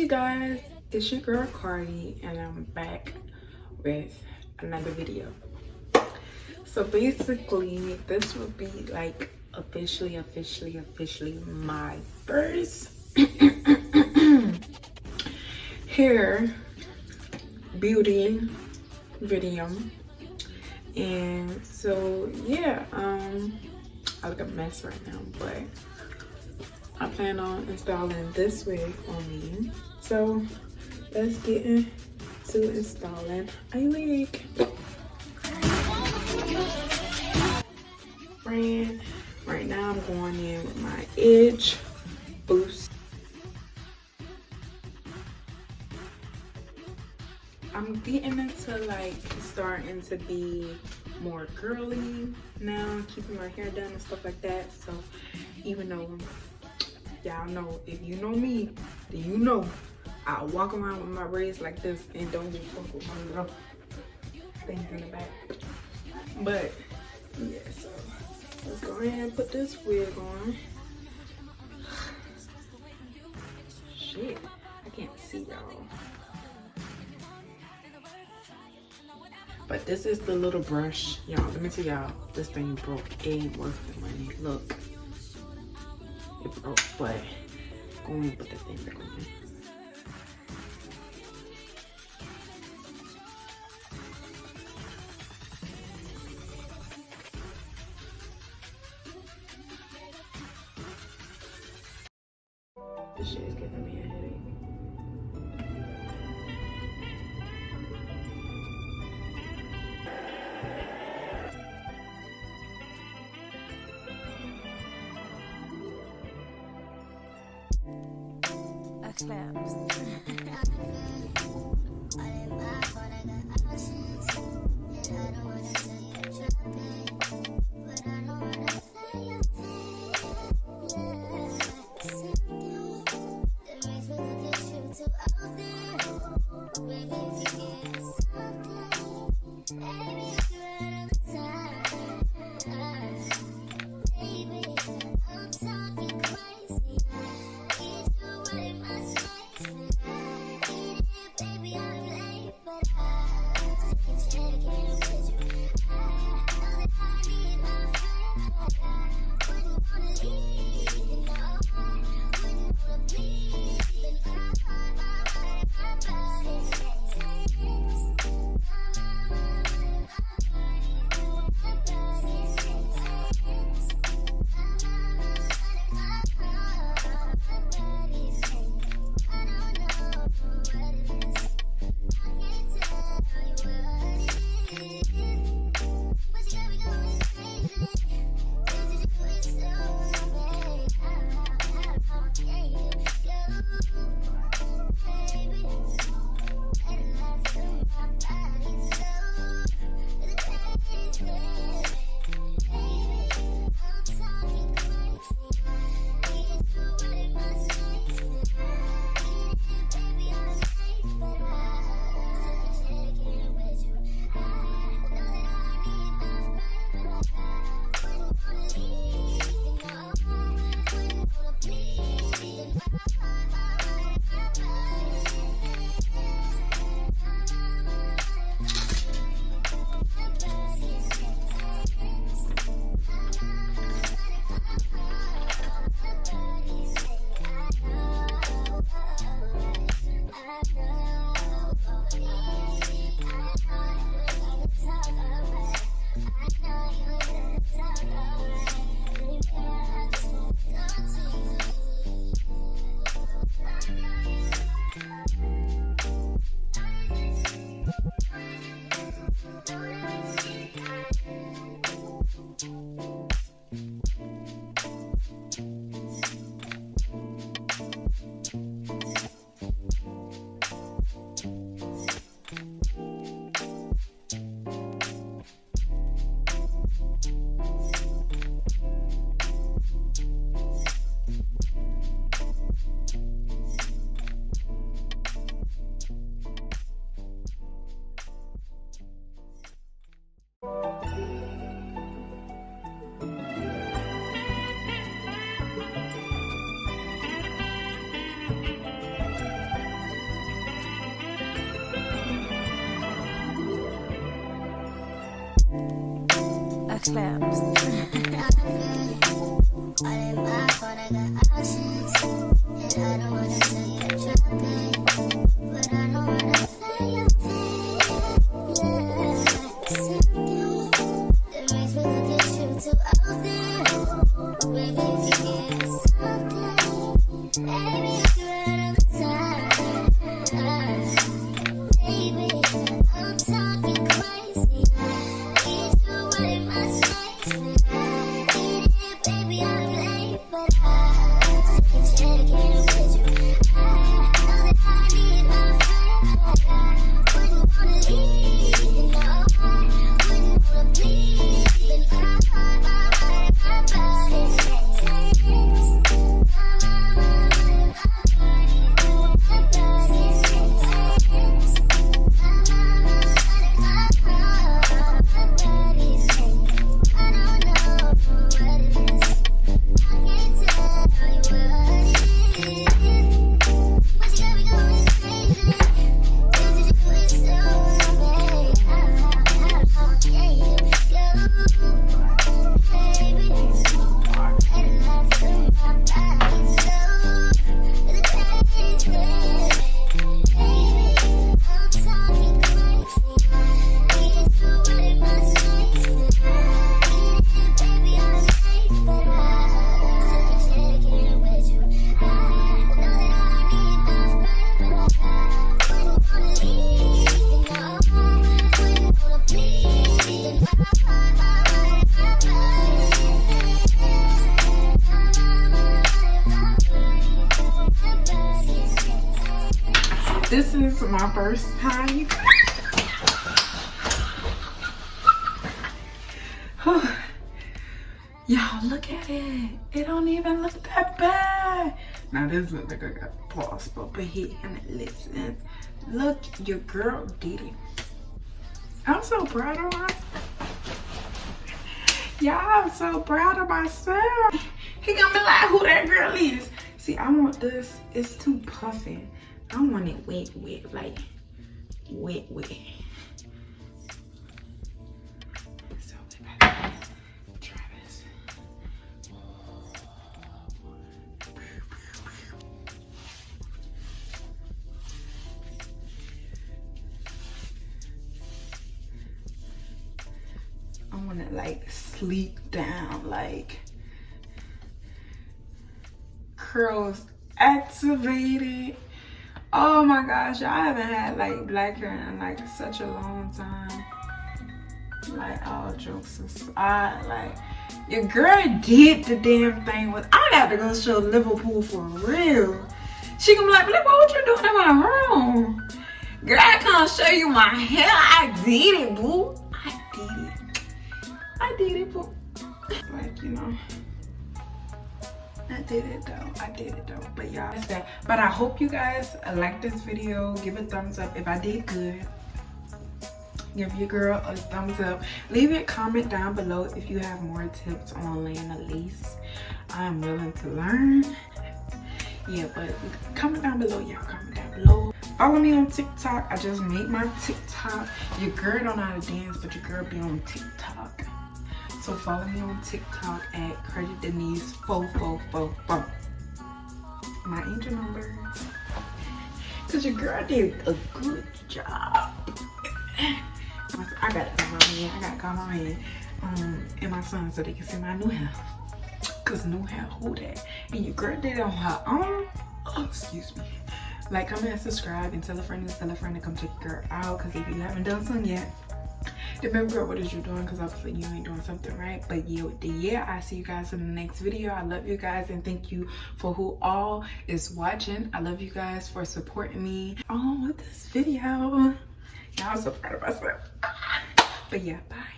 Hey guys, it's your girl Kardi and I'm back with another video. So basically this will be like officially my first hair beauty video. And so yeah, I look a mess right now, but I plan on installing this wig on me. So let's get into installing a wig. Right now I'm going in with my Edge Boost. I'm getting into like starting to be more girly now, keeping my hair done and stuff like that. So even though y'all know, if you know me, then you know I walk around with my braids like this and don't get fucked with my little things in the back. But yeah, so let's go ahead and put this wig on. Shit, I can't see y'all. But this is the little brush. Y'all, let me tell y'all, this thing broke. It ain't worth the money. Look. It broke, but go ahead and put that thing back on there. This shit is giving me a headache. clips. This is my first time. Y'all, look at it. It don't even look that bad. Now this looks like I got pause, but here and listen. Look, your girl did it. I'm so proud of myself. Y'all, I'm so proud of myself. He gonna be like, who that girl is? See, I want this. It's too puffy. I want it wet, like wet. So if I try this. I want it like sleek down, like curls activated. Oh my gosh, I haven't had like black hair in like such a long time. Like, all jokes aside, like your girl did the damn thing. With I got to go show Liverpool for real. She gonna be like, what you doing in my room? Girl, I can't show you my hair. I did it, boo. I did it, boo. Like, you know, I did it though. But y'all, that's that. But I hope you guys like this video. Give a thumbs up if I did good. Give your girl a thumbs up. Leave a comment down below if you have more tips on laying a lace. I'm willing to learn. Yeah, but comment down below, y'all. Comment down below. Follow me on TikTok. I just made my TikTok. Your girl don't know how to dance, but your girl be on TikTok. So follow me on TikTok at Kardi Denise 4444. My angel number. Cause your girl did a good job. I gotta call my man and my son so they can see my new hair. Cause new hair, who that? And your girl did it on her own. Oh, excuse me. Like, comment, and subscribe, and tell a friend to come check your girl out. Cause if you haven't done something yet, remember, girl, what is you doing? Cause obviously you ain't doing something right. But yeah, I see you guys in the next video. I love you guys and thank you for who all is watching. I love you guys for supporting me on this video. Y'all, I'm so proud of myself. But yeah, bye.